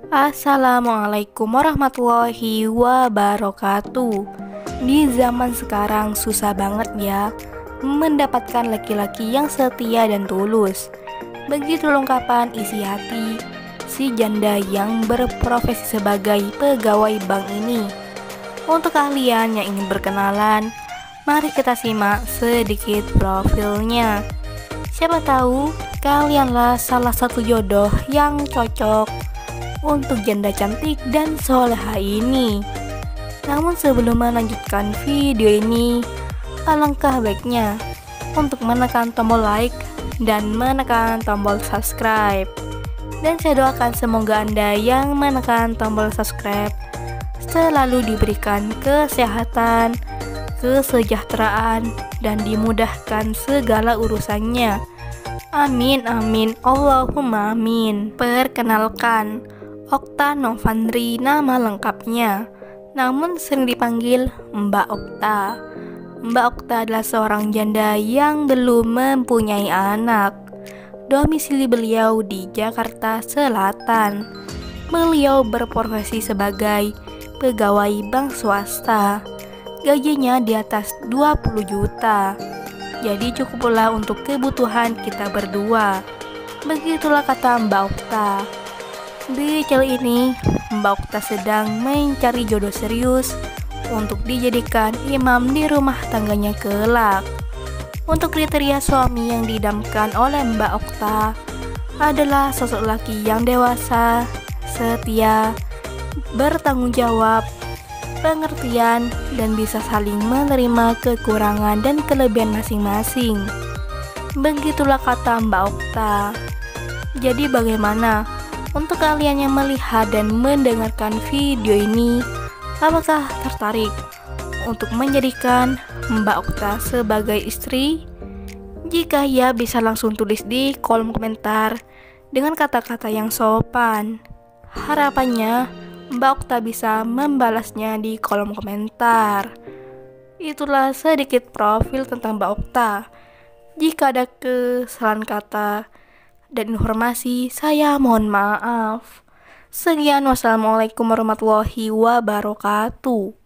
Assalamualaikum warahmatullahi wabarakatuh. Di zaman sekarang susah banget ya mendapatkan laki-laki yang setia dan tulus. Begitu ungkapan isi hati si janda yang berprofesi sebagai pegawai bank ini. Untuk kalian yang ingin berkenalan, mari kita simak sedikit profilnya. Siapa tahu kalianlah salah satu jodoh yang cocok untuk janda cantik dan soleha ini. Namun sebelum melanjutkan video ini, alangkah baiknya untuk menekan tombol like dan menekan tombol subscribe. Dan saya doakan semoga Anda yang menekan tombol subscribe selalu diberikan kesehatan, kesejahteraan, dan dimudahkan segala urusannya. Amin amin Allahumma amin. Perkenalkan, Okta Novandri nama lengkapnya, namun sering dipanggil Mbak Okta. Mbak Okta adalah seorang janda yang belum mempunyai anak. Domisili beliau di Jakarta Selatan. Beliau berprofesi sebagai pegawai bank swasta. Gajinya di atas 20 juta. Jadi cukup pula untuk kebutuhan kita berdua. Begitulah kata Mbak Okta. Di channel ini, Mbak Okta sedang mencari jodoh serius untuk dijadikan imam di rumah tangganya kelak. Untuk kriteria suami yang diidamkan oleh Mbak Okta adalah sosok laki yang dewasa, setia, bertanggung jawab, pengertian, dan bisa saling menerima kekurangan dan kelebihan masing-masing. Begitulah kata Mbak Okta. Jadi bagaimana? Untuk kalian yang melihat dan mendengarkan video ini, apakah tertarik untuk menjadikan Mbak Okta sebagai istri? Jika ya, bisa langsung tulis di kolom komentar dengan kata-kata yang sopan. Harapannya Mbak Okta bisa membalasnya di kolom komentar. Itulah sedikit profil tentang Mbak Okta. Jika ada kesalahan kata dan informasi, saya mohon maaf. Sekian, wassalamualaikum warahmatullahi wabarakatuh.